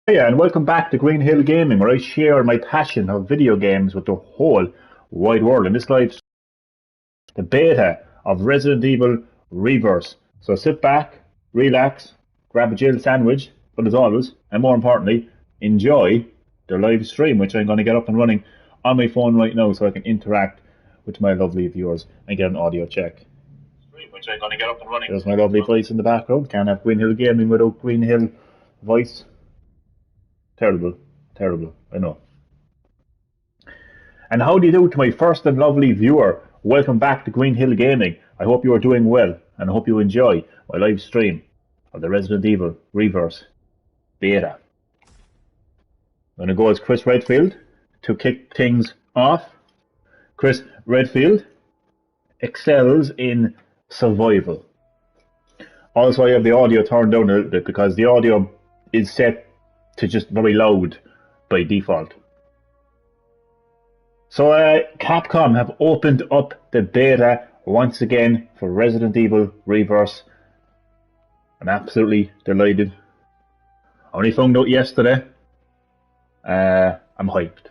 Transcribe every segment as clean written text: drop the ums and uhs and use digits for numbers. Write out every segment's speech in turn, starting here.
Hey, and welcome back to Green Hill Gaming, where I share my passion of video games with the whole wide world. In this live, the beta of Resident Evil Reverse. So sit back, relax, grab a Jill sandwich, but as always, and more importantly, enjoy the live stream, which I'm going to get up and running on my phone right now so I can interact with my lovely viewers and get an audio check. Which I'm going to get up and running. There's my lovely voice in the background. Can't have Green Hill Gaming without Green Hill voice. Terrible, terrible, I know. And how do you do to my first and lovely viewer? Welcome back to Green Hill Gaming. I hope you are doing well, and I hope you enjoy my live stream of the Resident Evil Reverse beta. I'm going to go as Chris Redfield to kick things off. Chris Redfield excels in survival. Also, I have the audio turned down a little bit because the audio is set to just very loud by default. So Capcom have opened up the beta once again for Resident Evil Reverse. I'm absolutely delighted. I only found out yesterday. I'm hyped.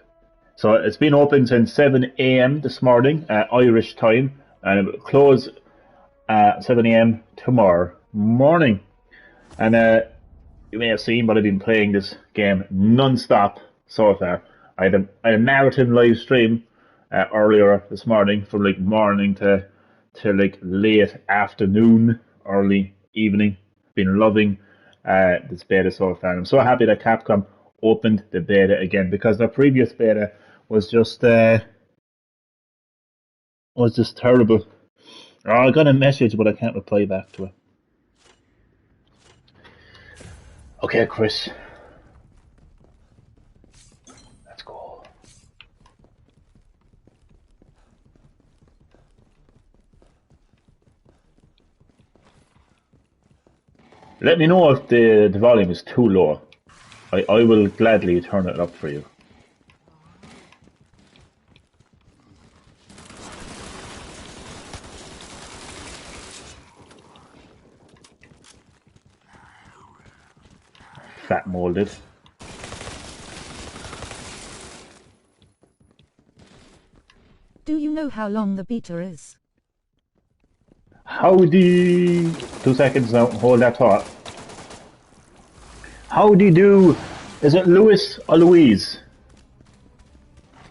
So it's been open since 7 a.m. this morning, Irish time, and it will close at 7 a.m. tomorrow morning. And you may have seen, but I've been playing this game non-stop so far. I had a marathon live stream earlier this morning, from like morning to like late afternoon, early evening. Been loving this beta so far. I'm so happy that Capcom opened the beta again, because their previous beta was just terrible. Oh, I got a message, but I can't reply back to it. Okay, Chris. Let's go. Let me know if the volume is too low. I will gladly turn it up for you. Fat molded. Do you know how long the beta is? Howdy. 2 seconds now. Hold that thought. Howdy do. Is it Louis or Louise?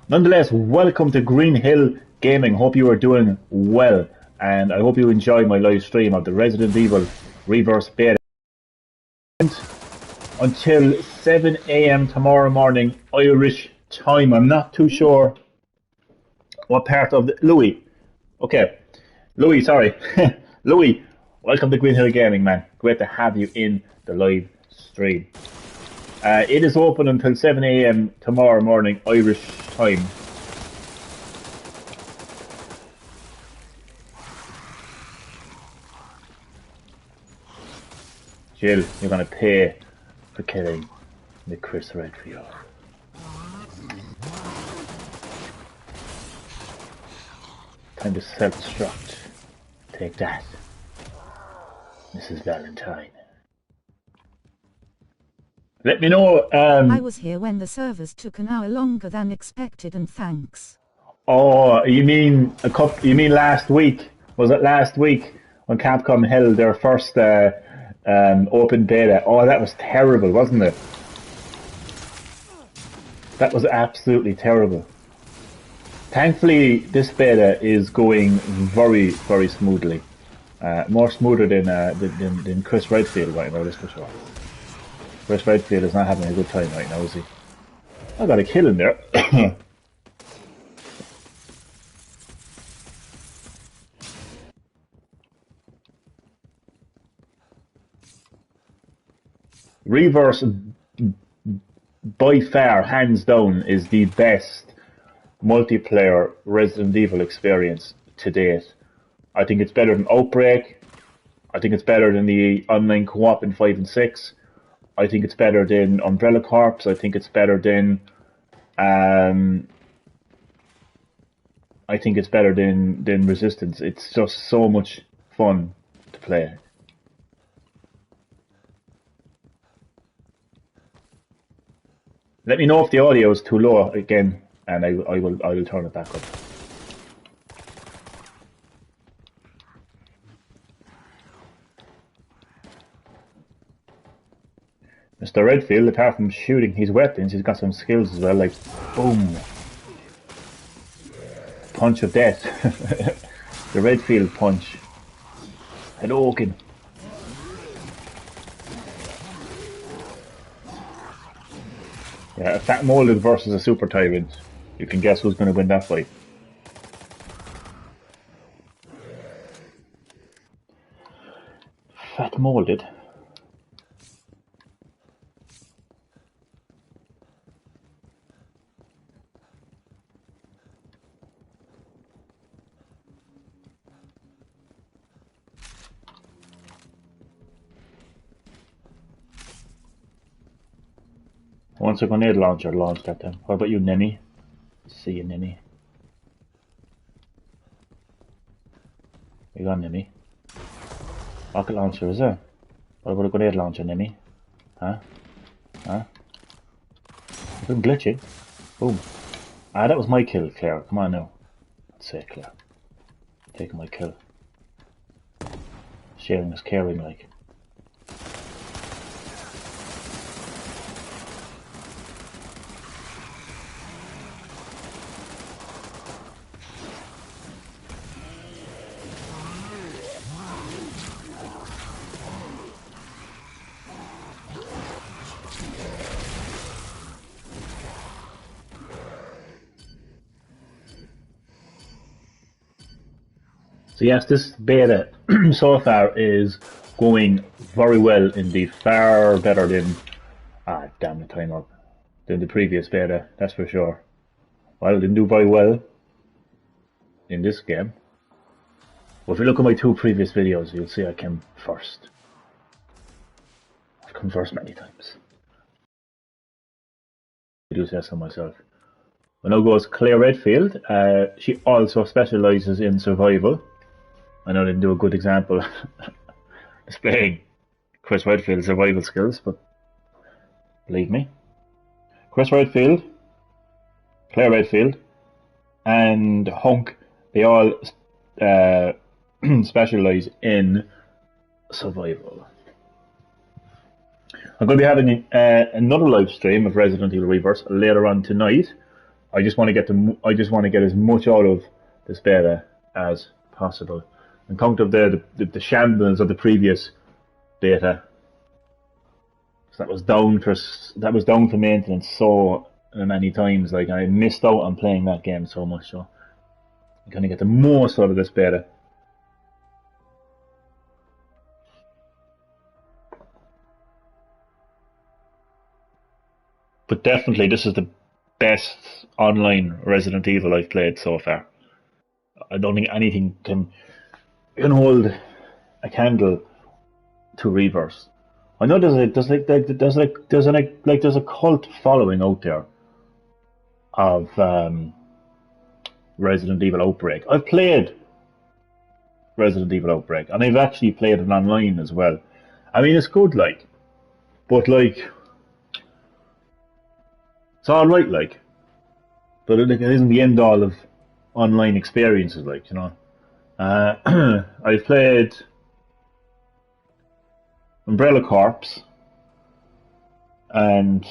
Nonetheless, welcome to Green Hill Gaming. Hope you are doing well, and I hope you enjoy my live stream of the Resident Evil Reverse beta until 7 a.m. tomorrow morning, Irish time. I'm not too sure what part of the... Louis. Okay. Louis, sorry. Louis, welcome to Green Hill Gaming, man. Great to have you in the live stream. It is open until 7 a.m. tomorrow morning, Irish time. Jill, you're going to pay for killing the Chris Redfield. Time to self-destruct. Take that, Mrs. Valentine. Let me know. I was here when the servers took an hour longer than expected, and thanks. Oh, you mean You mean last week? Was it last week when Capcom held their first open beta? Oh, that was terrible, wasn't it? That was absolutely terrible. Thankfully, this beta is going very, very smoothly. More smoother than Chris Redfield right now, that's for sure. Chris Redfield is not having a good time right now, is he? I got a kill in there. Reverse, by far, hands down, is the best multiplayer Resident Evil experience to date. I think it's better than Outbreak. I think it's better than the online co-op in 5 and 6. I think it's better than Umbrella Corps. I think it's better than Resistance. It's just so much fun to play. Let me know if the audio is too low again, and I will turn it back up. Mr. Redfield, apart from shooting his weapons, he's got some skills as well, like boom, punch of death, the Redfield punch, Hadouken. Yeah, a Fat Molded versus a Super Tyrant. You can guess who's going to win that fight. Fat Molded. Once a grenade launcher launched at them. What about you, Nemi? See you, Nemi. You got Nemi? Rocket launcher, is there? What about a grenade launcher, Nemi? Huh? Huh? I've been glitching. Boom. Ah, that was my kill, Claire. Come on now. Let's say, Claire. Taking my kill. Sharing is caring, like. So yes, this beta so far is going very well indeed, far better than, damn the time up, than the previous beta, that's for sure. Well, it didn't do very well in this game. But if you look at my two previous videos, you'll see I came first. I've come first many times. I do say so myself. When now goes Claire Redfield, she also specialises in survival. I know I didn't do a good example displaying Chris Redfield's survival skills, but believe me, Chris Redfield, Claire Redfield, and Hunk, they all specialise in survival. I'm going to be having another live stream of Resident Evil Reverse later on tonight. I just want to get as much out of this beta as possible. On account of the shambles of the previous beta, so that was down for maintenance so many times. Like, I missed out on playing that game so much, so I'm gonna get the most out of this beta. But definitely, this is the best online Resident Evil I've played so far. I don't think anything can hold a candle to Reverse. I know there's a cult following out there of Resident Evil Outbreak. I've played Resident Evil Outbreak, and I've actually played it online as well. I mean, it's good, like, but like, it's all right, like, but it isn't the end all of online experiences, like, you know. I played Umbrella Corps, and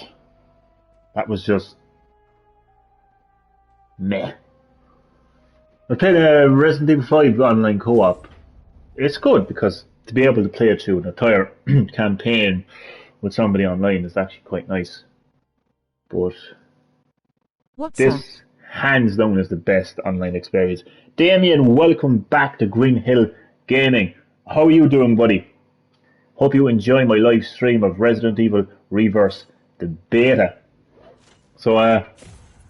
that was just meh. I played a Resident Evil 5 online co-op. It's good because to be able to play it through an entire campaign with somebody online is actually quite nice. But What's this that? hands down is the best online experience. Damien, welcome back to Green Hill Gaming. How are you doing, buddy? Hope you enjoy my live stream of Resident Evil Reverse, the beta. So I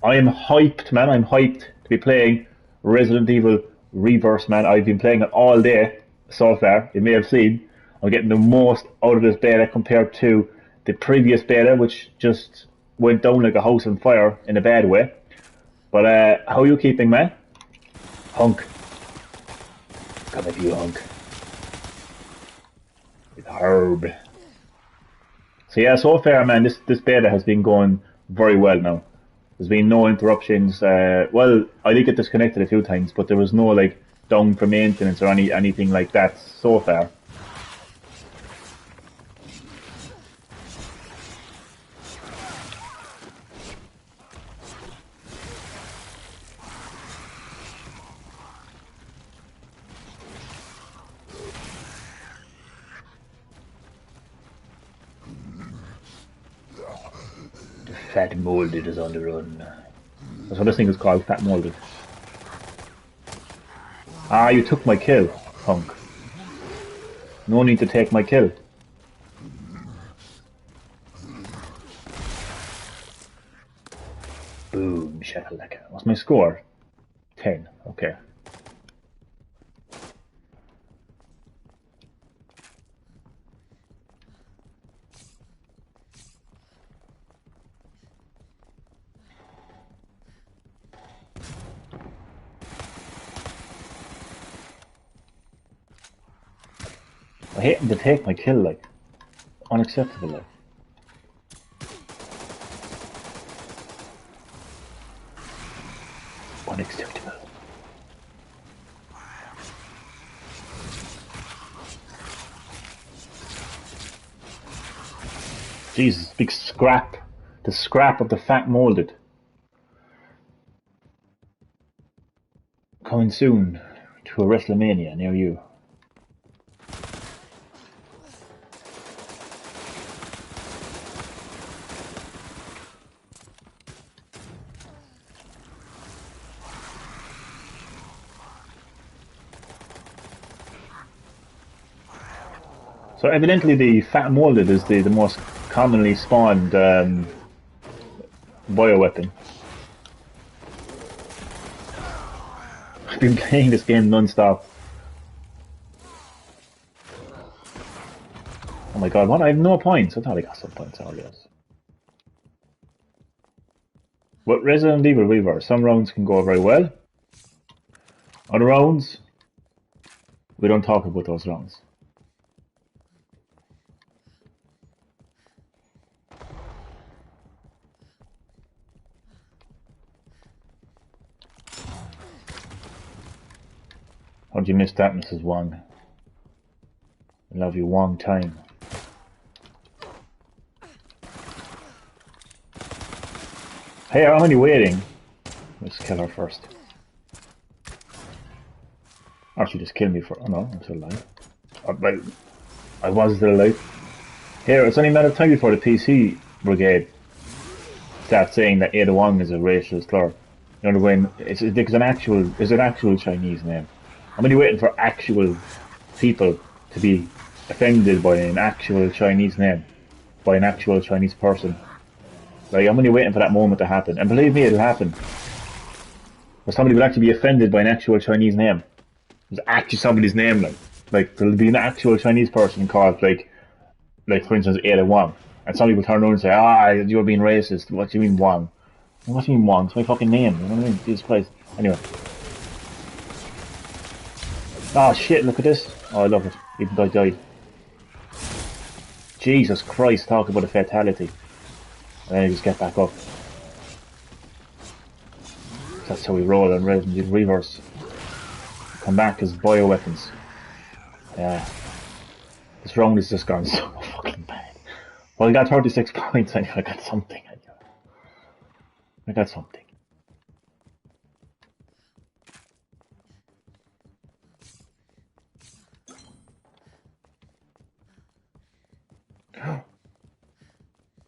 am hyped, man. I'm hyped to be playing Resident Evil Reverse, man. I've been playing it all day so far. You may have seen I'm getting the most out of this beta compared to the previous beta, which just went down like a house on fire in a bad way. But how are you keeping, man? Hunk. Come at you, Hunk. With Herb. So yeah, so far, man, this beta has been going very well now. There's been no interruptions. Well, I did get disconnected a few times, but there was no like down for maintenance or anything like that so far. The Fat Molded is on the run. That's what this thing is called, Fat Molded. Ah, you took my kill, punk. No need to take my kill. Boom, shakalaka. What's my score? 10, okay. I hate him to take my kill, like. Unacceptable, like. Unacceptable. Jesus, big scrap. The scrap of the Fat Molded. Coming soon to a WrestleMania near you. So evidently the Fat Molded is the most commonly spawned bioweapon. I've been playing this game non-stop. Oh my god, what? I have no points. I thought I got some points earlier. But Resident Evil Reverse, some rounds can go very well. Other rounds, we don't talk about those rounds. How'd you miss that, Mrs. Wong? I love you, Wong time. Hey, I'm only waiting. Let's kill her first. Or she just killed me for. Oh no, I'm still alive. Well, I was still alive. Here, it's only a matter of time before the PC brigade start saying that Ada Wong is a racial slur. You know when it's an actual Chinese name. I'm only waiting for actual people to be offended by an actual Chinese name, by an actual Chinese person. Like, I'm only waiting for that moment to happen, and believe me, it'll happen. Where somebody will actually be offended by an actual Chinese name. It's actually somebody's name, like there'll be an actual Chinese person called like for instance Ada Wong, and some people turn around and say, "Ah, you're being racist. What do you mean Wong? What do you mean Wong? It's my fucking name. You know what I mean? Jesus Christ." Anyway. Oh shit! Look at this. Oh, I love it. Even though I died. Jesus Christ! Talk about a fatality. And then I just get back up. That's how we roll on Resident Evil Reverse. Come back as bioweapons. Yeah. This round is just gone so fucking bad. Well, I got 36 points anyway. I got something anyway. I got something.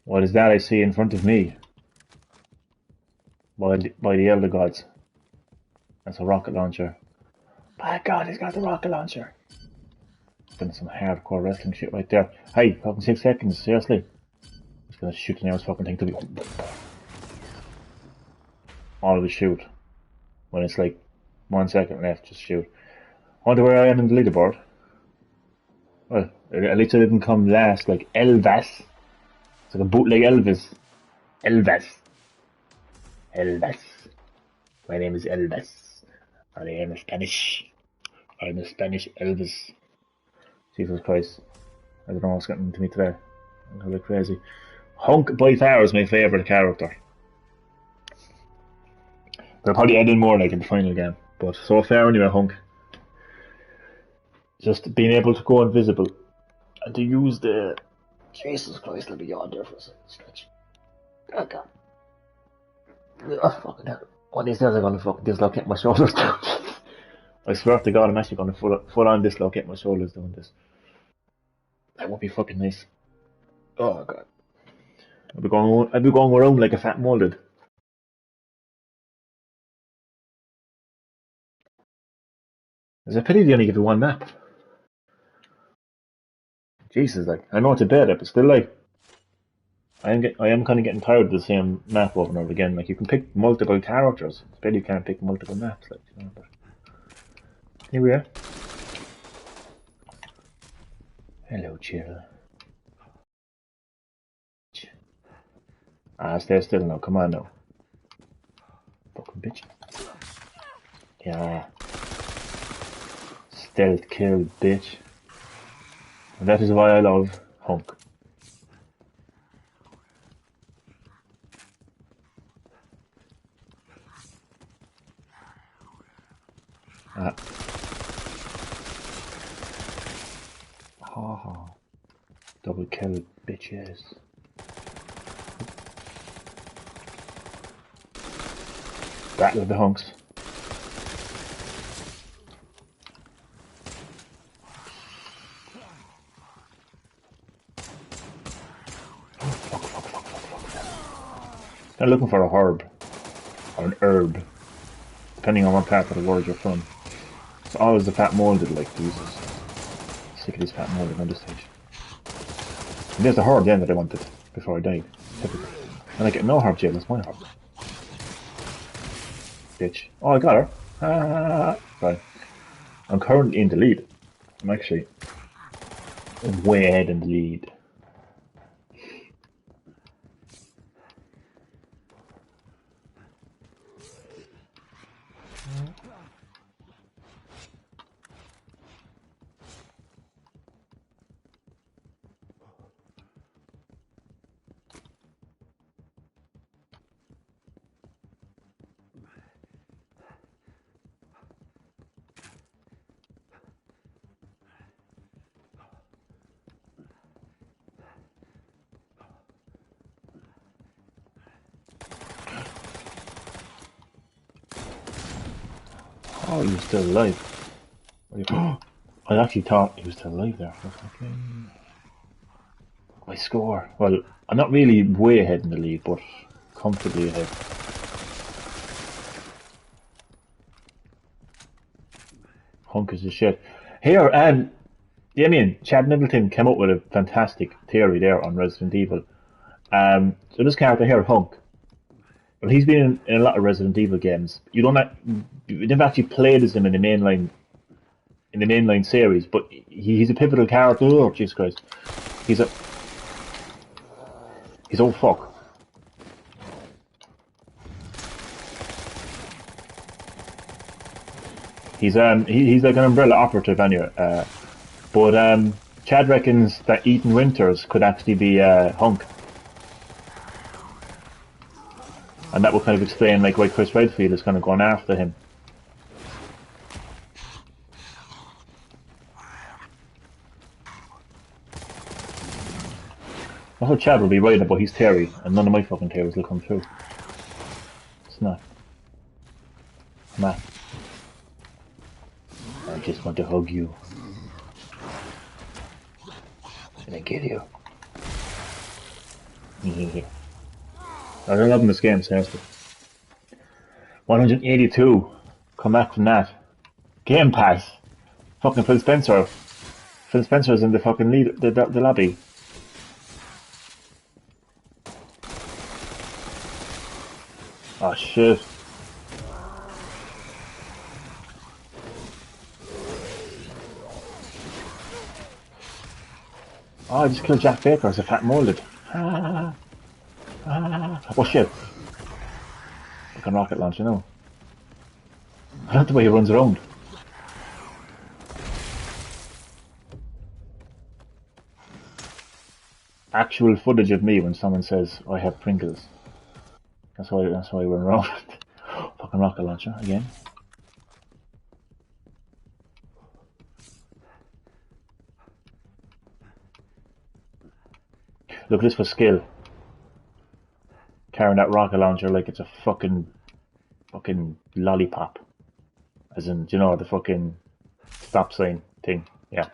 What is that I see in front of me? By the Elder Gods. That's a rocket launcher. By God, he's got the rocket launcher. Done some hardcore wrestling shit right there. Hey, fucking 6 seconds, seriously. Just gonna shoot the nearest fucking thing to me. All of it shoot. When it's like 1 second left, just shoot. I wonder where I am in the leaderboard. Well, at least I didn't come last like Elvis. It's like a bootleg Elvis. Elvis. Elvis. My name is Elvis. I am Spanish. I'm a Spanish Elvis. Jesus Christ. I don't know what's getting into me today. I'm going crazy. Hunk by far is my favourite character. They'll probably add in more like in the final game. But so far anyway, Hunk. Just being able to go invisible. And to use the... Jesus Christ, let me go on there for a second stretch. Oh god. Oh fucking hell. One of these days I'm gonna fucking dislocate my shoulders down. I swear to god I'm actually gonna full on dislocate my shoulders doing this. That would be fucking nice. Oh god. I'd be going around like a fat molded. It's a pity they only give you one map. Jesus, like, I know it's a bad but still, like, I am kind of getting tired of the same map over and over again. Like, you can pick multiple characters. It's pity you can't pick multiple maps, like, you know, but... Here we are. Hello, chill. Ah, stay still now, come on now. Fucking bitch. Yeah. Stealth kill, bitch. And that is why I love Hunk. Ah. Oh, double kill, bitches. Battle of the Hunks. They're looking for a herb. Or an herb. Depending on what part of the world you're from. It's always the fat molded, like, Jesus. Sick of these fat molded on this stage. And there's the herb then that I wanted before I died. Typical. And I get no herb jail, that's my herb. Bitch. Oh, I got her. Ah, right. I'm currently in the lead. I'm actually way ahead in the lead. Oh, he was still alive. I actually thought he was still alive there. Okay. My score. Well, I'm not really way ahead in the lead, but comfortably ahead. Hunk is the shit. Here, Chad Middleton came up with a fantastic theory there on Resident Evil. So this character here, Hunk, well, he's been in a lot of Resident Evil games. You never actually played as him in the mainline series, but he's a pivotal character. Oh, Jesus Christ, he's oh fuck. He's like an umbrella operative anyway. But Chad reckons that Ethan Winters could actually be Hunk. And that will kind of explain like why Chris Redfield is kind of going after him. I thought Chad will be right about his theory, and none of my fucking theories will come true. It's not. Matt. I just want to hug you. Can I get you? Yeah. I'm loving this game, seriously. 182. Come back from that. Game Pass. Fucking Phil Spencer. Phil Spencer's in the fucking lead, the lobby. Oh shit. Oh, I just killed Jack Baker as a fat molded. Oh shit. Fucking rocket launch, you know. I love the way he runs around. actual footage of me when someone says I have Pringles. That's why we're around. Fucking rocket launcher again. Look, this was skill. Carrying that rocket launcher like it's a fucking lollipop. As in, do you know, the fucking stop sign thing. Yeah.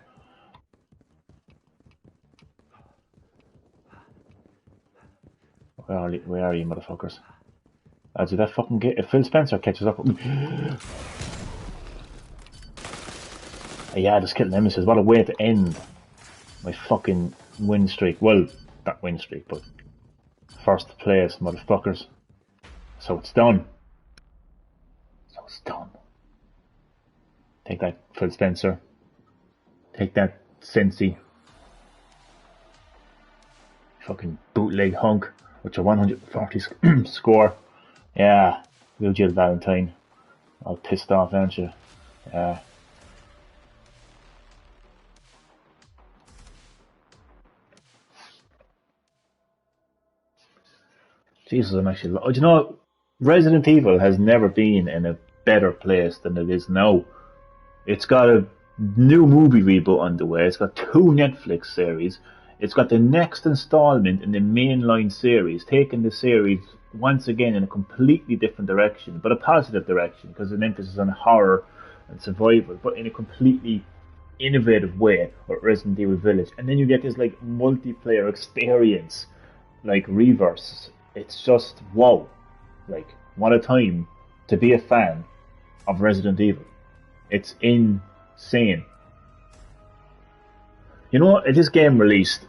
Where are you, motherfuckers? Did that fucking get... If Phil Spencer catches up with me... Yeah, just kill Nemesis. What a way to end my fucking win streak. Well, not win streak, but first place, motherfuckers. So it's done. Take that, Phil Spencer. Take that, Cincy. Fucking bootleg hunk with your 140 score. Yeah, real Jill Valentine. All pissed off, aren't you? Yeah. Jesus, I'm actually... Do you know, Resident Evil has never been in a better place than it is now. It's got a new movie reboot underway. It's got 2 Netflix series. It's got the next installment in the mainline series, taking the series once again in a completely different direction, but a positive direction, because an emphasis on horror and survival, but in a completely innovative way with Resident Evil Village. And then you get this like multiplayer experience, like Reverse. It's just wow. Like, what a time to be a fan of Resident Evil. It's insane. You know what? If this game released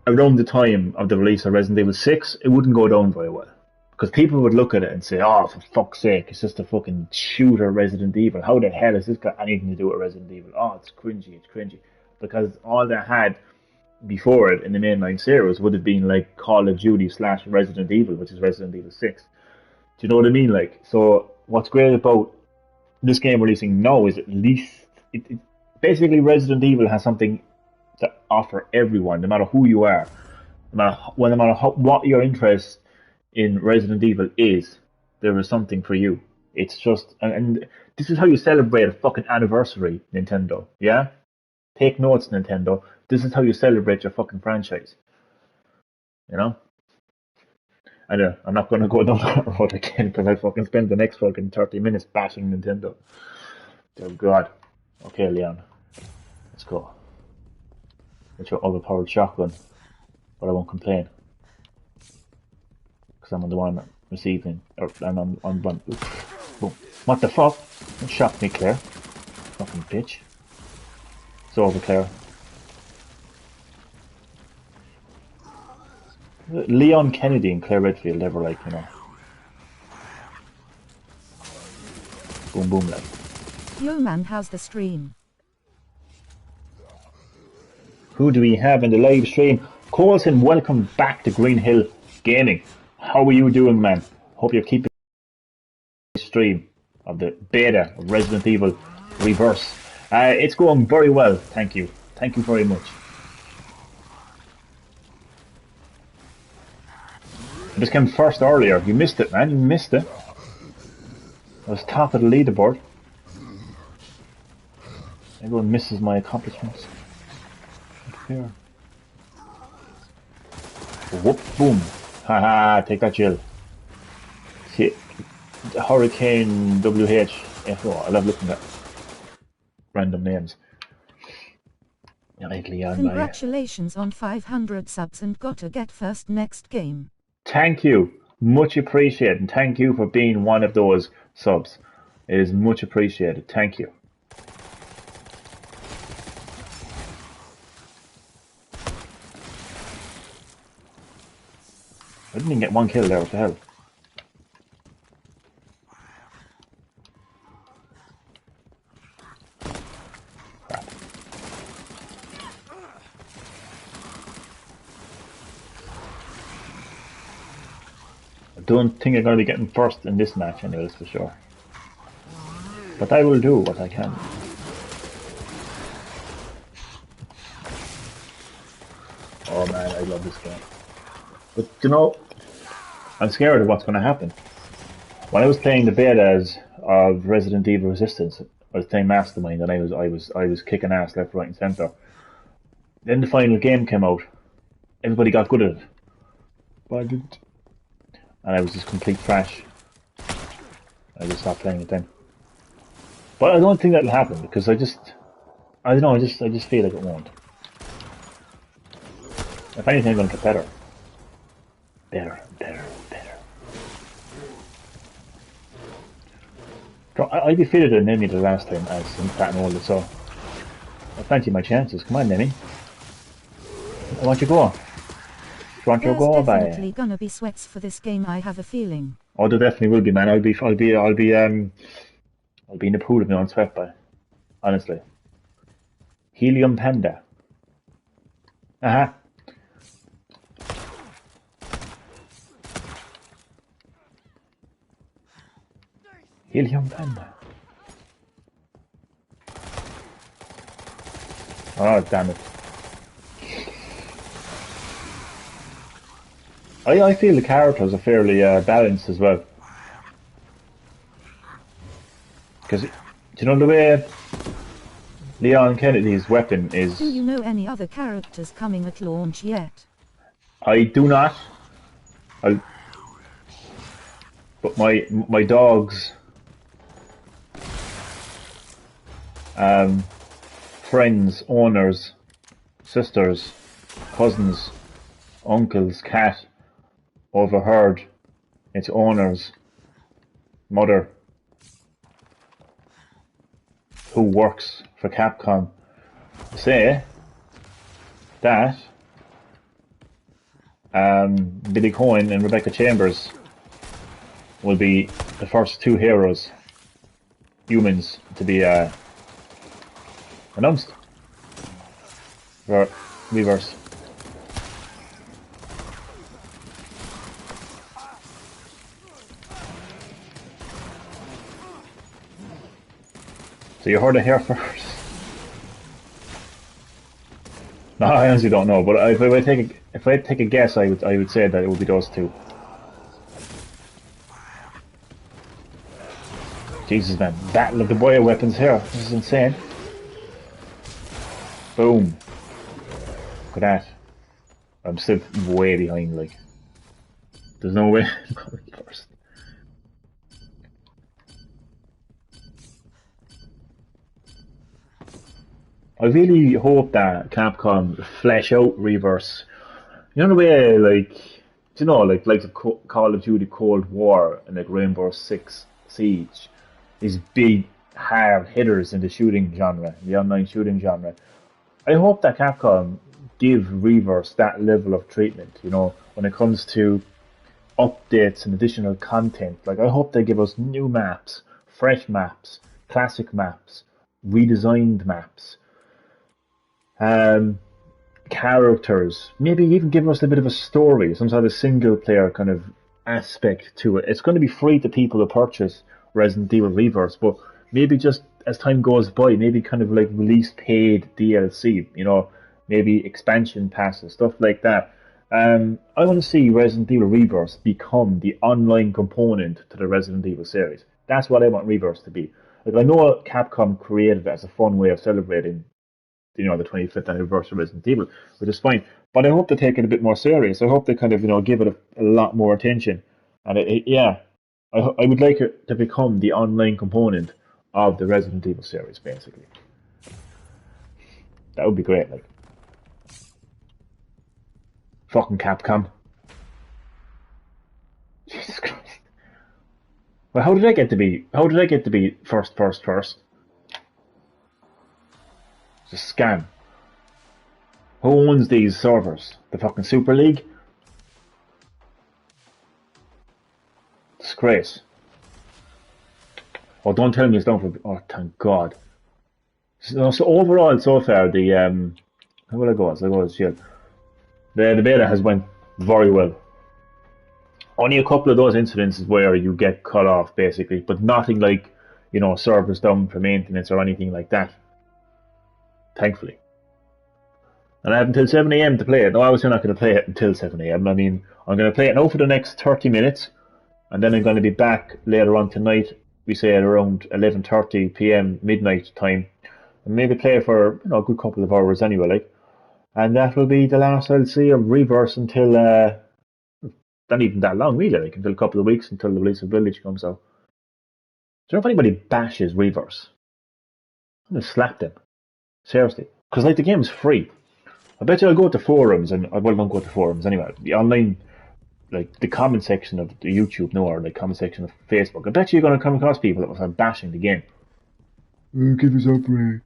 around the time of the release of Resident Evil 6, it wouldn't go down very well. Because people would look at it and say, oh, for fuck's sake, it's just a fucking shooter Resident Evil. How the hell has this got anything to do with Resident Evil? Oh, it's cringy. Because all they had before it in the mainline series would have been like Call of Duty / Resident Evil, which is Resident Evil 6. Do you know what I mean? Like, so what's great about this game releasing now is at least basically Resident Evil has something to offer everyone, no matter who you are, no matter what your interest in Resident Evil is. There is something for you. It's just, and this is how you celebrate a fucking anniversary, Nintendo. Yeah, take notes, Nintendo. This is how you celebrate your fucking franchise. You know. I'm not going to go down that road again because I fucking spend the next fucking 30 minutes bashing Nintendo. Oh God. Okay, Leon. Let's go. It's your overpowered shotgun. But I won't complain. Because I'm on the one receiving. And I'm on one. Boom. What the fuck? Don't shock me, Claire. Fucking bitch. It's over, Claire. Leon Kennedy and Claire Redfield, they were like, you know. Boom, boom, like. Yo man, how's the stream? Who do we have in the live stream? Coulson, welcome back to Green Hill Gaming. How are you doing, man? Hope you're keeping the stream of the beta of Resident Evil Reverse. It's going very well, thank you. Thank you very much. I just came first earlier. You missed it, man. You missed it. I was top of the leaderboard. Everyone misses my accomplishments. Here. Whoop, boom. Haha, take that, Jill. See, Hurricane WHFO. I love looking at random names. Congratulations on 500 subs and gotta get first next game. Thank you. Much appreciated. And thank you for being one of those subs. It is much appreciated. Thank you. I didn't even get one kill there. What the hell? Crap. I don't think I'm going to be getting first in this match anyways, for sure. But I will do what I can. love this game. But you know, I'm scared of what's going to happen. When I was playing the betas of Resident Evil Resistance, I was playing Mastermind, and I was kicking ass left, right, and centre. Then the final game came out. Everybody got good at it, but I didn't, and I was just complete trash. I just stopped playing it then. But I don't think that'll happen because I don't know. I just feel like it won't. If anything, I'm going to get better. Better. I defeated an enemy the last time as fat and older, so I fancy my chances. Come on, Nemi. I want you to go. Do you want your go? There's definitely gonna be sweats for this game, I have a feeling. Oh, there definitely will be, man. I'll be in the pool of my own sweat by. Honestly. Helium Panda. Helium Panda. Oh, damn it. I feel the characters are fairly balanced as well. Because, do you know the way Leon Kennedy's weapon is... Do you know any other characters coming at launch yet? I do not. But my dogs... friends, owners, sisters, cousins, uncles, cat overheard its owner's mother, who works for Capcom, say that Billy Cohen and Rebecca Chambers will be the first two heroes, humans, to be announced for Reverse. So you heard it here first. No, I honestly don't know, but if I had to take a guess, I would say that it would be those two. Jesus, man, battle of the bioweapons here. This is insane. Boom. Look at that. I'm still way behind, like. There's no way I'm going first. I really hope that Capcom flesh out Reverse. You know the way, like, do you know, like the Call of Duty Cold War and like Rainbow Six Siege, these big hard hitters in the shooting genre, the online shooting genre. I hope that Capcom give Reverse that level of treatment. You know, when it comes to updates and additional content. Like, I hope they give us new maps, fresh maps, classic maps, redesigned maps. Characters, maybe even give us a bit of a story, some sort of single player kind of aspect to it. It's going to be free to people to purchase Resident Evil Reverse, but maybe just as time goes by, maybe kind of like release paid DLC, you know, maybe expansion passes, stuff like that. I want to see Resident Evil Reverse become the online component to the Resident Evil series. That's what I want Reverse to be. Like, I know Capcom created it as a fun way of celebrating, you know, the 25th anniversary of Resident Evil, which is fine. But I hope they take it a bit more serious. I hope they kind of, you know, give it a lot more attention. And I would like it to become the online component of the Resident Evil series, basically. That would be great, like. Fucking Capcom. Jesus Christ. Well, how did I get to be first? It's a scam. Who owns these servers? The fucking Super League? Disgrace. Oh, don't tell me it's done for... Oh, thank God. So overall, so far, the... How will I go? So I go as shield. The beta has went very well. Only a couple of those incidences where you get cut off, basically, but nothing like, you know, servers down for maintenance or anything like that. Thankfully. And I have until 7 a.m. to play it. No, I was not going to play it until 7 a.m. I mean, I'm going to play it now for the next 30 minutes, and then I'm going to be back later on tonight. We say at around 11:30 p.m. midnight time, and maybe play for a good couple of hours anyway. Like, and that will be the last I'll see of Reverse until not even that long really. Like until a couple of weeks until the release of Village comes out. Do you know if anybody bashes Reverse? I'm gonna slap them. Seriously, because like the game's free. I bet you I'll go to forums, and I will not go to forums anyway. The online, like the comment section of the YouTube, or the comment section of Facebook. I bet you you're going to come across people that are bashing the game. Give us a break.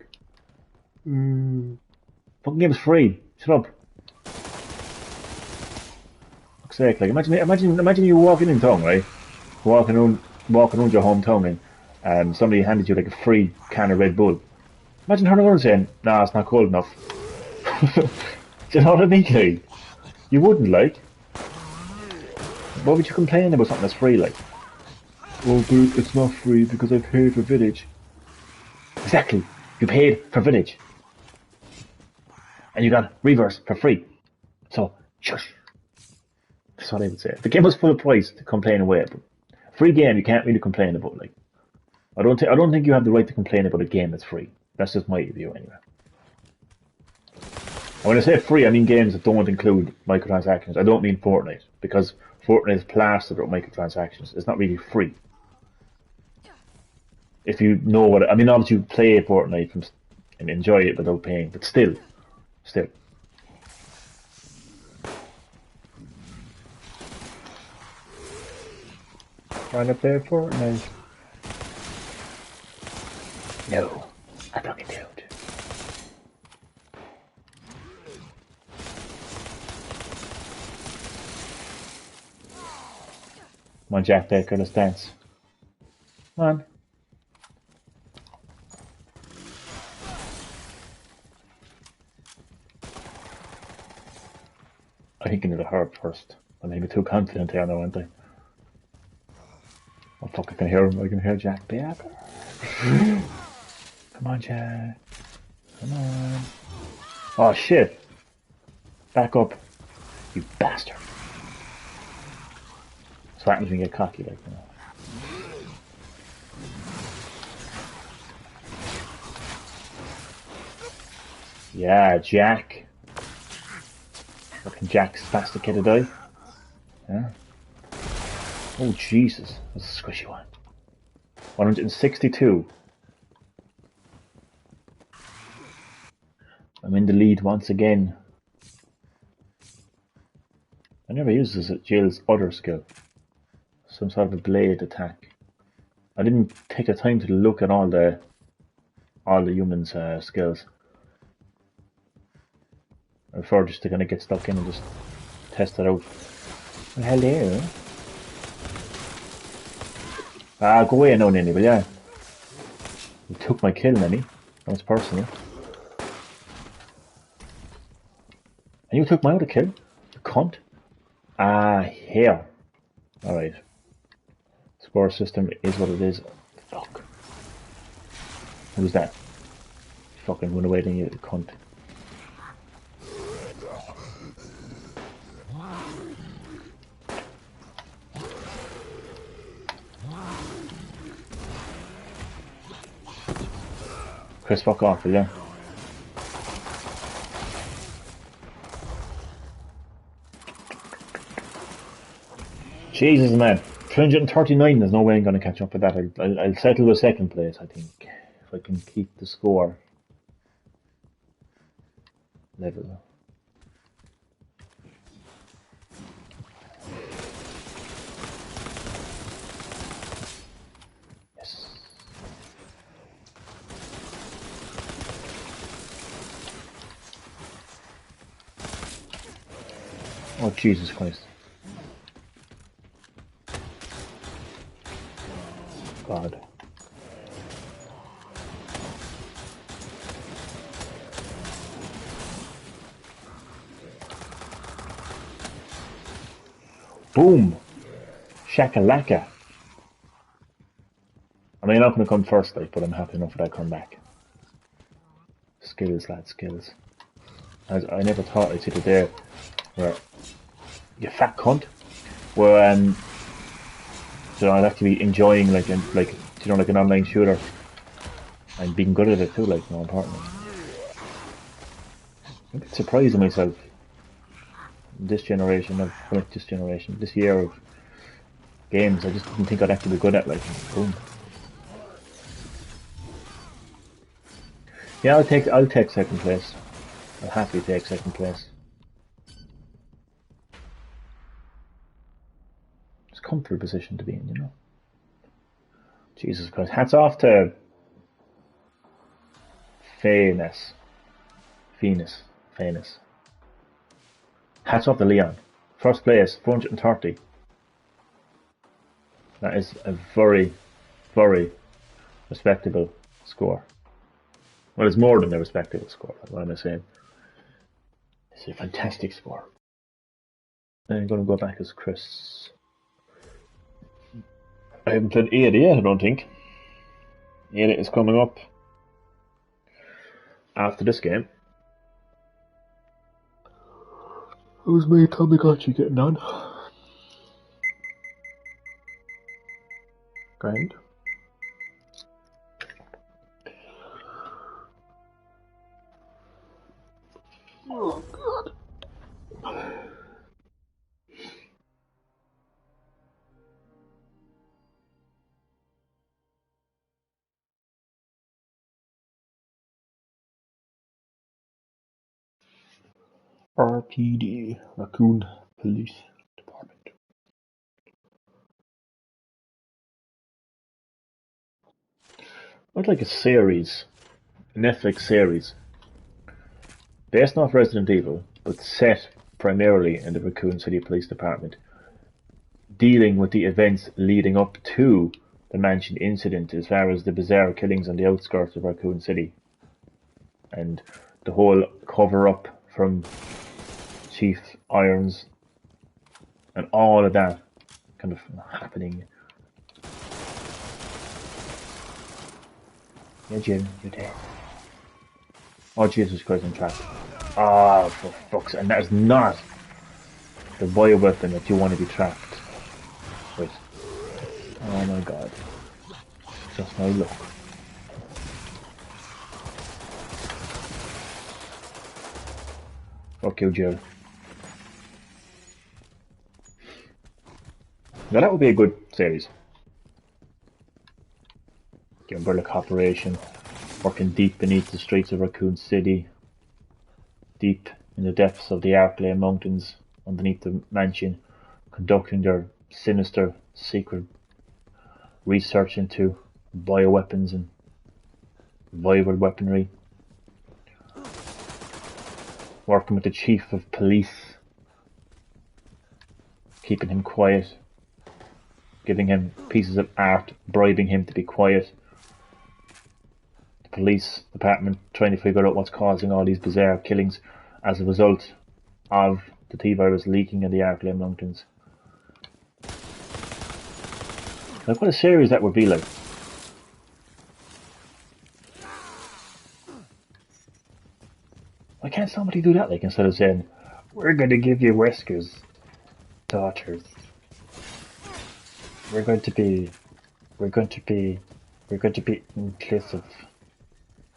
Fucking game's free. Shut up. Fuck's sake! Like imagine you walking in town, right? Walking around your hometown, and somebody handed you like a free can of Red Bull. Imagine her around saying, "Nah, it's not cold enough." Do you know what I mean? Like, you wouldn't, like. Why would you complain about something that's free, like? Oh, but it's not free because I paid for Village. Exactly. You paid for Village. And you got Reverse for free. So, shush. That's what I would say. If the game was full price to complain away, but free game you can't really complain about, like. I don't think you have the right to complain about a game that's free. That's just my view anyway. And when I say free, I mean games that don't include microtransactions. I don't mean Fortnite, because Fortnite is plastered with microtransactions. It's not really free. If you know what I mean, obviously you play Fortnite and enjoy it without paying, but still. Trying to play Fortnite. No, I fucking don't. Come on, Jack Baker, let's dance. Come on. I think I need a herb first. I'm maybe too confident here now, aren't I? Oh fuck, I can hear him. I can hear Jack Baker. Come on, Jack. Come on. Oh shit. Back up. You bastard. That's what happens when you get cocky, like, you know. Yeah, Jack. Fucking Jack's fasticated eye. Yeah. Oh, Jesus. That's a squishy one. 162. I'm in the lead once again. I never used this at Jill's other skill. Some sort of a blade attack. I didn't take the time to look at all the humans' skills. I prefer just to kind of get stuck in and just test it out. Well, hello. Go away now, Ninny, will ya? You took my kill, Ninny. That was personal. And you took my other kill? You cunt. Here. Alright. Score system is what it is. Fuck. Who's that? Fucking run away, then you cunt. Chris, fuck off, will ya? Jesus, man. 339, there's no way I'm going to catch up with that. I'll settle with second place, I think. If I can keep the score level. Yes. Oh, Jesus Christ. God. Boom! Shakalaka. I mean, I'm not going to come first, like, but I'm happy enough with that comeback. Skills, lad, skills. as I never thought I'd see the day where you fat cunt, where I'd have to be enjoying like like an online shooter and being good at it too, like more importantly. I'm a bit surprising myself this year of games. I just didn't think I'd actually be good at, like, boom. Yeah, I'll take second place. I'll happily take second place. It's a comfortable position to be in, you know. Jesus Christ. Hats off to Fenus. Hats off to Leon. First place, 430. That is a very, very respectable score. Well, it's more than a respectable score, what am I saying? It's a fantastic score. I'm going to go back as Chris. I haven't played Ada yet, I don't think. Ada is coming up after this game. How's my Tamagotchi getting on? Grand. Oh God. RPD, Raccoon Police Department. I'd like a series, a Netflix series, based off Resident Evil, but set primarily in the Raccoon City Police Department, dealing with the events leading up to the Mansion incident, as far as the bizarre killings on the outskirts of Raccoon City, and the whole cover-up from Chief Irons, and all of that kind of happening. Yeah, Jim, you're dead. Oh, Jesus Christ, I'm trapped. Ah, for fuck's sake. And that is not the bioweapon that you want to be trapped with. Oh my God. Just my luck. Fuck you, Jill. Now that would be a good series. The Umbrella Corporation, working deep beneath the streets of Raccoon City, deep in the depths of the Arklay Mountains, underneath the mansion, conducting their sinister, secret research into bioweapons and viral weaponry. Working with the chief of police, keeping him quiet, giving him pieces of art, bribing him to be quiet. The police department trying to figure out what's causing all these bizarre killings as a result of the T-virus leaking in the Arklay Mountains. Like, what a series that would be like. Why can't somebody do that, like, instead of saying, we're going to give you Wesker's daughters. We're going to be inclusive.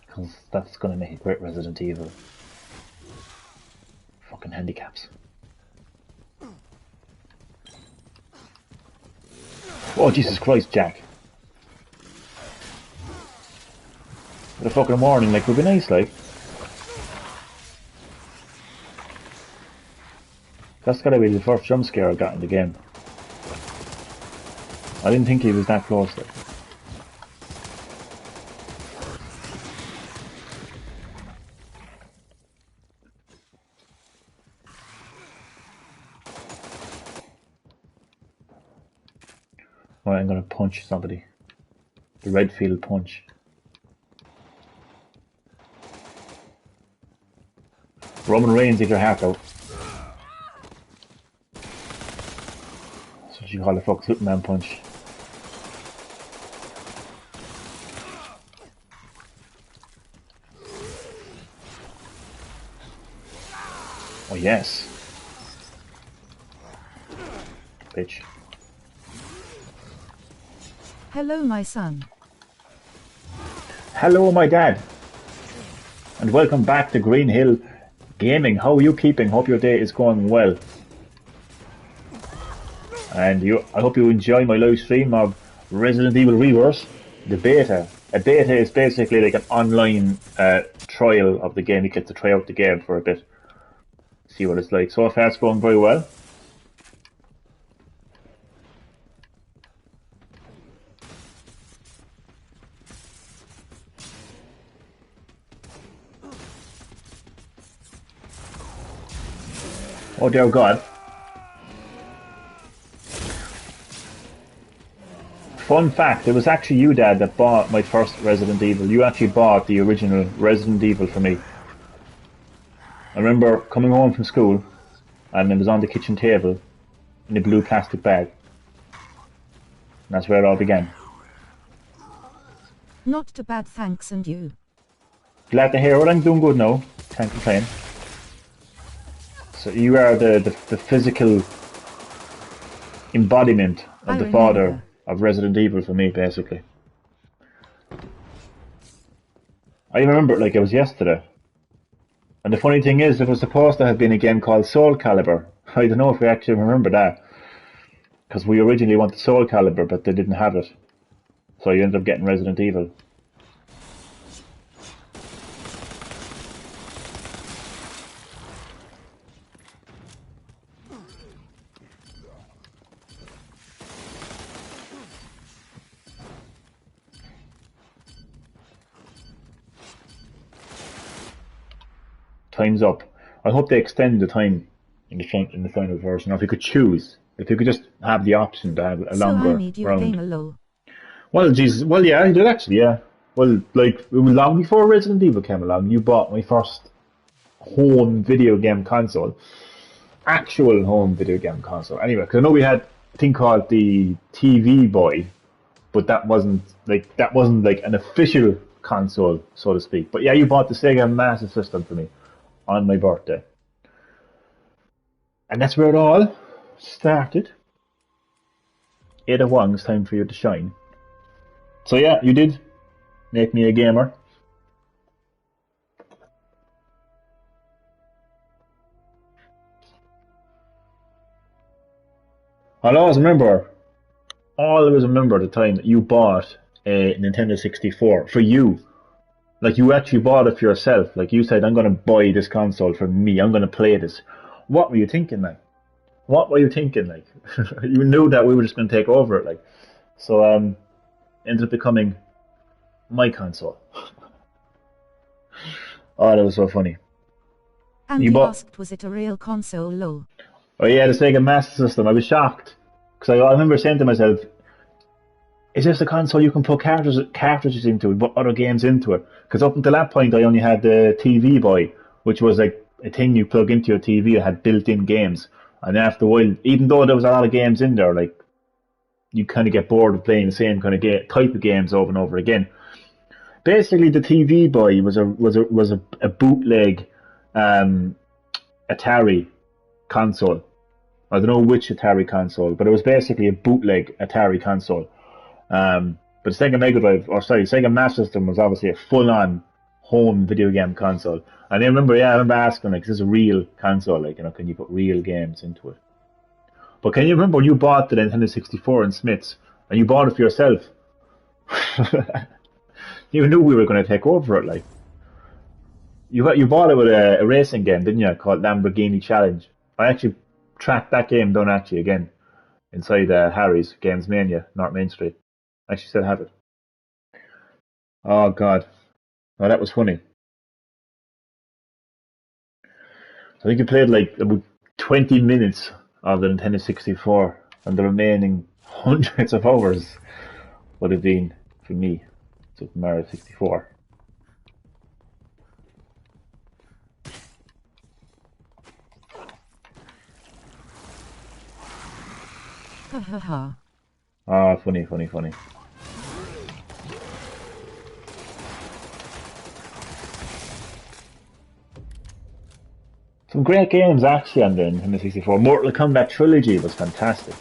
Because that's going to make a great Resident Evil. Fucking handicaps. Oh, Jesus Christ, Jack. With a fucking warning, like, would be nice, like. That's gotta be the first jump scare I got in the game. I didn't think he was that close, like. Alright, I'm gonna punch somebody. The Redfield punch. Roman Reigns, get your heart out. That's what you call a fuck Superman punch. Oh yes. Bitch. Hello, my son. Hello, my dad. And welcome back to Green Hill Gaming. How are you keeping? Hope your day is going well. And I hope you enjoy my live stream of Resident Evil Reverse, the beta. A beta is basically like an online trial of the game. You get to try out the game for a bit. See what it's like. So far it's going very well. Oh dear God. Fun fact, it was actually you, Dad, that bought my first Resident Evil. You actually bought the original Resident Evil for me. I remember coming home from school and it was on the kitchen table in a blue plastic bag. And that's where it all began. Not too bad, thanks, and you? Glad to hear it. I'm doing good now. Can't complain. So you are the physical embodiment of the father of Resident Evil for me, basically. I remember it like it was yesterday. And the funny thing is, there was supposed to have been a game called Soul Calibur. I don't know if we actually remember that. Because we originally wanted Soul Calibur, but they didn't have it. So you ended up getting Resident Evil. Time's up. I hope they extend the time in the final version, or if you could choose, if you could just have the option to have a longer So I need you round. game alone. Well, Jesus, well, yeah, I did actually, yeah. Well, like, it was long before Resident Evil came along. You bought my first home video game console, actual home video game console. Anyway, because I know we had a thing called the TV Boy, but that wasn't like an official console, so to speak. But yeah, you bought the Sega Master System for me on my birthday. And that's where it all started. Ada Wong, it's time for you to shine. So yeah, you did make me a gamer. I'll always remember the time that you bought a Nintendo 64 for you. Like, you actually bought it for yourself. Like, you said, I'm going to buy this console for me. I'm going to play this. What were you thinking, like? What were you thinking, like? You knew that we were just going to take over it, like. So, ended up becoming my console. Oh, that was so funny. And he asked, was it a real console, lol? Oh yeah, the Sega Master System. I was shocked. Because I remember saying to myself, is this a console you can put cartridges into and put other games into it? Because up until that point, I only had the TV Boy, which was like a thing you plug into your TV. It had built-in games. And after a while, even though there was a lot of games in there, like, you kind of get bored of playing the same kind of type of games over and over again. Basically, the TV Boy was a bootleg Atari console. I don't know which Atari console, but it was basically a bootleg Atari console. But Sega Master System was obviously a full-on home video game console. And I remember asking, like, is this a real console? Like, can you put real games into it? But can you remember when you bought the Nintendo 64 in Smith's, and you bought it for yourself? You knew we were going to take over it, like. You bought it with a racing game, didn't you? Called Lamborghini Challenge. I actually tracked that game down actually again inside Harry's Games Mania, North Main Street. I actually still have it. Oh God, oh, that was funny. I think you played like about 20 minutes of the Nintendo 64, and the remaining hundreds of hours would have been for me, Super Mario 64. Ha ha ha. Ah, funny. Some great games actually on the Nintendo 64. Mortal Kombat Trilogy was fantastic.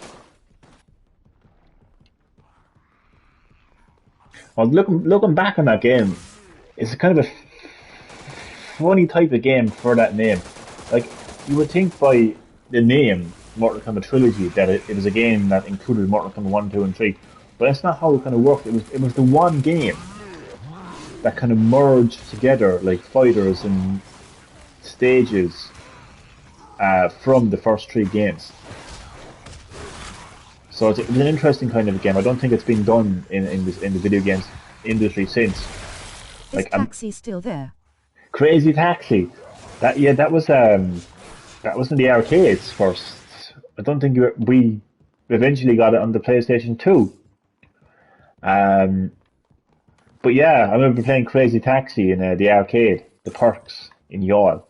Well, looking back on that game, it's kind of a funny type of game for that name. Like, you would think by the name Mortal Kombat Trilogy that it was a game that included Mortal Kombat 1, 2, and 3. But that's not how it kind of worked. It was the one game that kind of merged together like fighters and stages from the first three games. So it was an interesting kind of a game. I don't think it's been done in the video games industry since. Is Taxi still there? Crazy Taxi. That was in the arcades first. I don't think we eventually got it on the PlayStation 2. But yeah, I remember playing Crazy Taxi in the arcade, the Perks in Yall.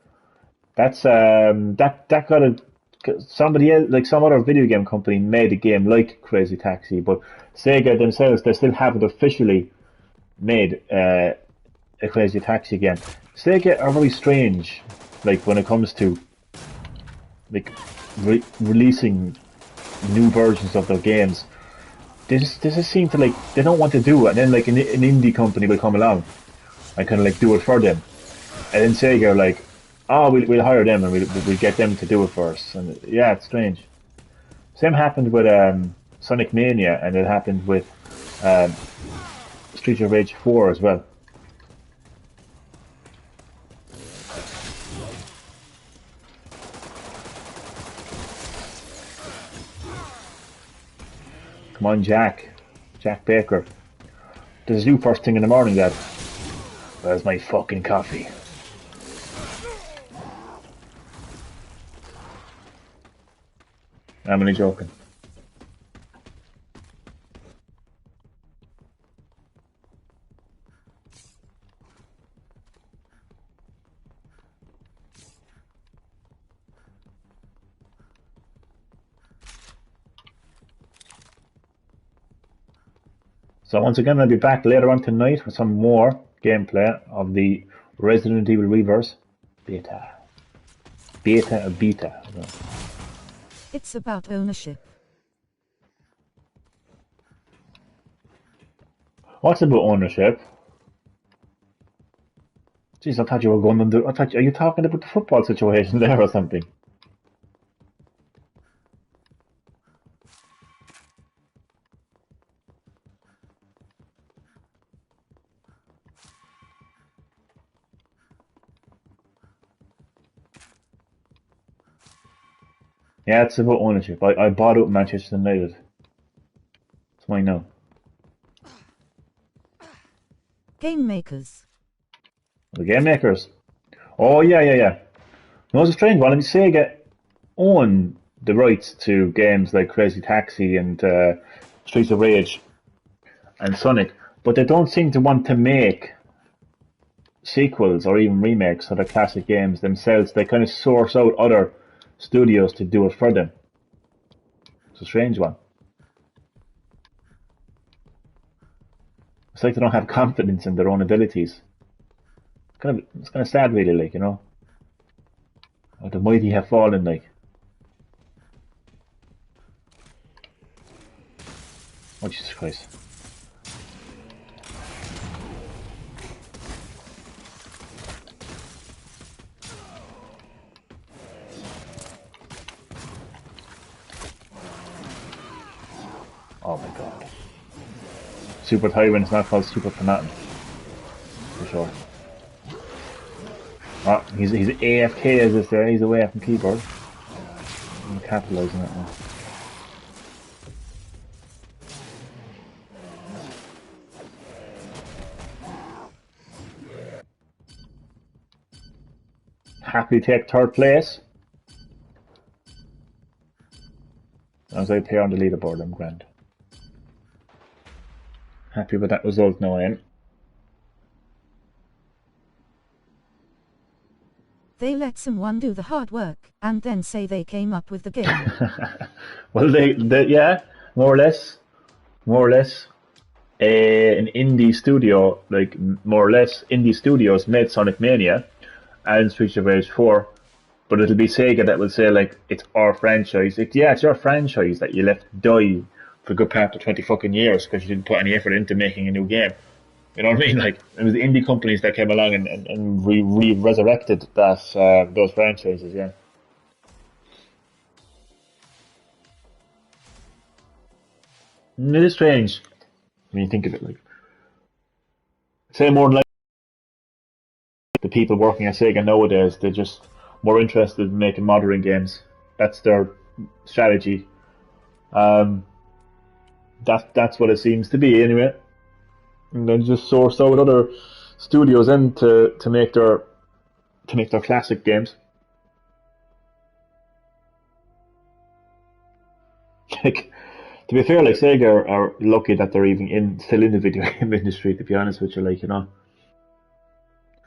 That's that got a somebody else, like some other video game company made a game like Crazy Taxi, but Sega themselves, they still haven't officially made a Crazy Taxi game. Sega are very strange, like when it comes to like releasing new versions of their games. They just seem to like they don't want to do it, and then like an indie company will come along and kind of like do it for them, and then Sega are like, oh, we'll hire them and we'll get them to do it for us. And yeah, it's strange. Same happened with Sonic Mania, and it happened with Streets of Rage 4 as well. Come on, Jack Baker. This is you first thing in the morning, Dad. Where's my fucking coffee? I'm only joking. So once again, I'll be back later on tonight with some more gameplay of the Resident Evil Reverse beta. Beta. It's about ownership. What's about ownership? Jeez, I thought you were going on are you talking about the football situation there or something? Yeah, it's about ownership. I bought out Manchester United. It's mine now. Game makers. The game makers. Oh yeah. No, it's a strange one. I mean, Sega own the rights to games like Crazy Taxi and Streets of Rage and Sonic, but they don't seem to want to make sequels or even remakes of the classic games themselves. They kind of source out other studios to do it for them. It's a strange one. It's like they don't have confidence in their own abilities. It's kind of sad, really, like, you know. Like the mighty have fallen, like. Oh, Jesus Christ. Oh my God. Super Tyrant's not called Super for nothing. For sure. Oh, he's AFK as they say, he's away from keyboard. I'm capitalising that now. Happily take third place. As I appear on the leaderboard, I'm grand. Happy with that result now, I am. They let someone do the hard work and then say they came up with the game. Well, they yeah, more or less. An indie studio, like more or less indie studios made Sonic Mania and Streets of Rage 4, But it'll be Sega that will say like it's our franchise. Yeah, it's your franchise that you left die for a good part of 20 fucking years because you didn't put any effort into making a new game. You know what I mean? Like it was the indie companies that came along and resurrected that those franchises. Yeah. And it is strange when you think of it. Like, say more than like the people working at Sega nowadays, they're just more interested in making modern games. That's their strategy. Um, that's what it seems to be anyway. And then just source out other studios in to make their classic games. Like, to be fair, like Sega are lucky that they're even still in the video game industry. To be honest with you, like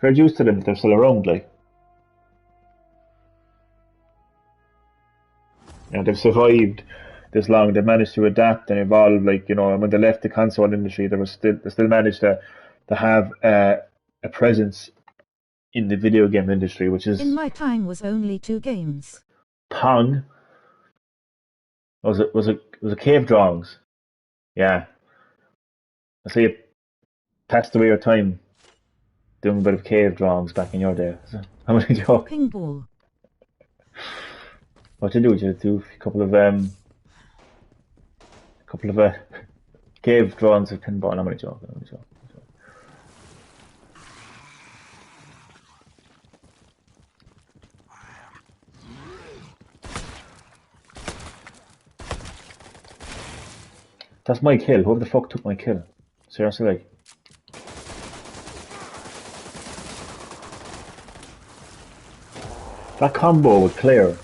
fair dues to them that they're still around. Like, they've survived this long. They managed to adapt and evolve. Like when they left the console industry, they still managed to have a presence in the video game industry, which is In my time was only 2 games. Pong. Was it Cave Drawings? Yeah. I see it passed away your time doing a bit of cave drawings back in your day. So, how many joke? Pinball. What you do? You do a couple of cave drawings of pinball. How many joke? That's my kill. Whoever the fuck took my kill? Seriously, like. That combo with Claire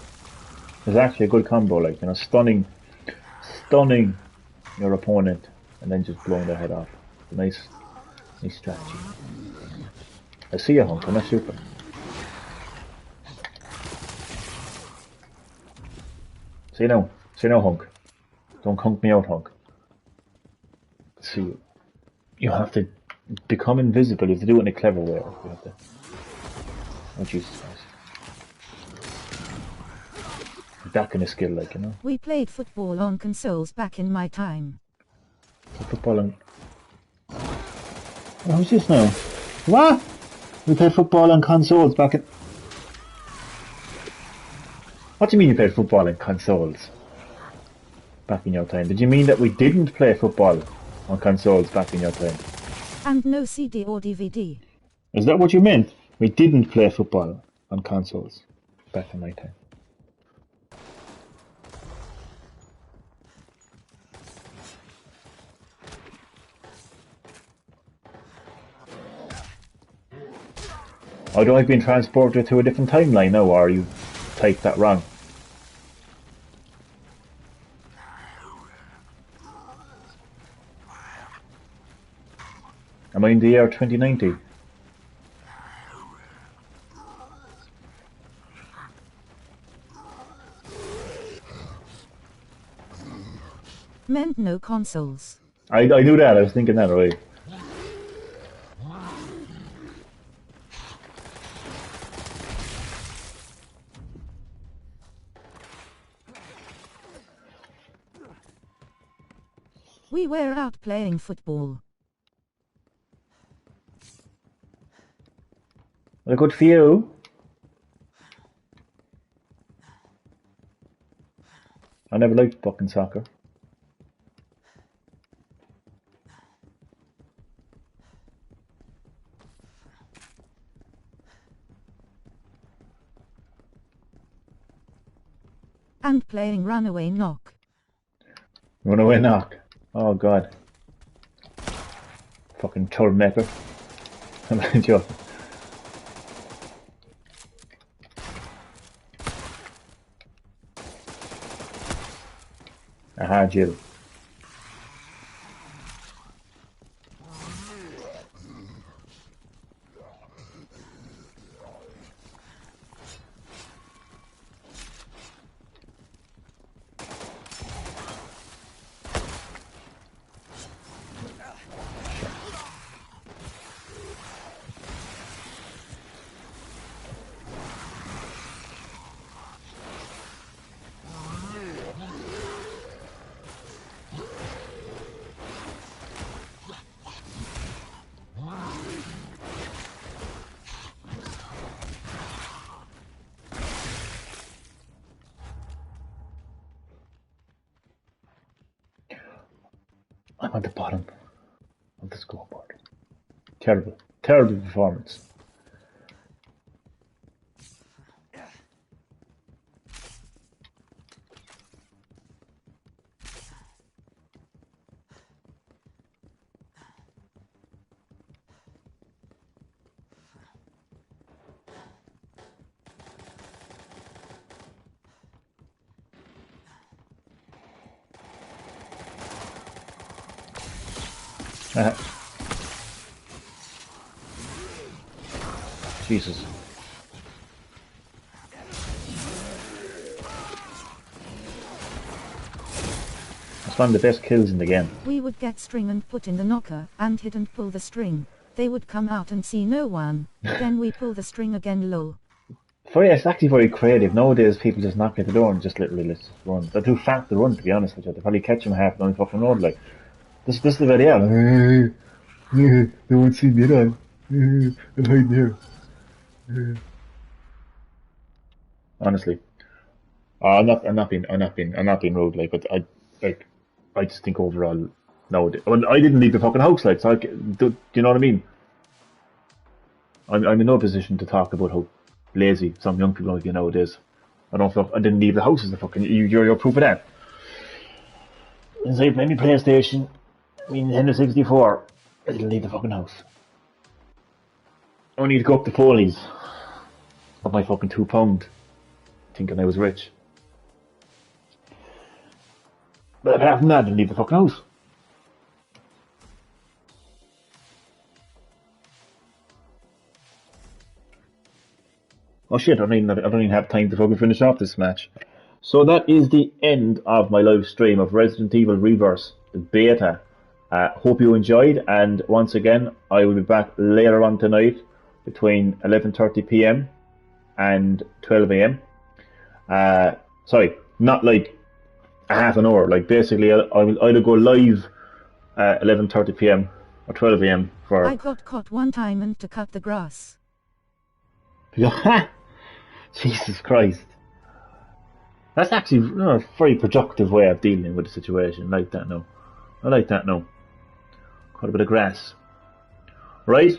is actually a good combo, like, stunning your opponent and then just blowing their head off. Nice strategy. I see you, Hunk. I'm not super. See now, Hunk. Don't hunk me out, Hunk. See, you have to become invisible. You have to do it in a clever way. You have to. Oh Jesus Christ! That kind of skill, like We played football on consoles back in my time. Football on. Who's this now? What? We played football on consoles back in. What do you mean you played football on consoles back in your time? Did you mean that we didn't play football on consoles back in your time? And no CD or DVD. Is that what you meant? We didn't play football on consoles back in my time. Although I've been transported to a different timeline now, or you typed that wrong. Am I in the year 2090? Meant no consoles. I knew that, I was thinking that already. We were out playing football. Well, good for you. I never liked fucking soccer. And playing Runaway Knock. Runaway Knock. Oh god. Fucking troublemaker. I'm not joking. Aha, Jill. I'm on the bottom of the scoreboard. Terrible. Terrible performance. Jesus. That's one of the best kills in the game. We would get string and put in the knocker, and hit and pull the string. They would come out and see no one. Then we pull the string again low. It's actually very creative. Nowadays, people just knock at the door and just literally let's just run. They're too fat to run, to be honest with you. They probably catch them half down the fucking road. Like, this is the video. They won't see me at all. I'm hiding here. Honestly, I'm not being rude. Like, but I just think overall, nowadays, I didn't leave the fucking house. Like, so do you know what I mean? I'm in no position to talk about how lazy some young people are nowadays. I didn't leave the house as the fucking you're proof of that. Since I played my PlayStation, Nintendo 64, I didn't leave the fucking house. I need to go up the Foley's of my fucking £2, thinking I was rich. But apart from that, I didn't leave the fucking house. Oh shit, I don't even have time to fucking finish off this match. So that is the end of my live stream of Resident Evil Reverse, the beta. Hope you enjoyed, and once again, I will be back later on tonight between 11:30 PM and 12 AM. Sorry, not like a half an hour. Like basically, I will either go live at 11:30 PM or 12 AM for. I got caught one time and to cut the grass. Jesus Christ. That's actually a very productive way of dealing with the situation. I like that now. Quite a bit of grass. Right?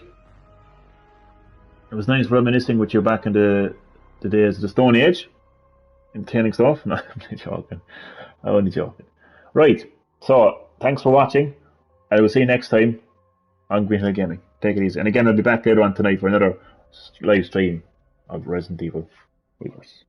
It was nice reminiscing with you back in the days of the Stone Age. Entertaining stuff. No, I'm only joking. Right. So, thanks for watching. I will see you next time on Greenhill Gaming. Take it easy. And again, I'll be back later on tonight for another live stream of Resident Evil Reverse.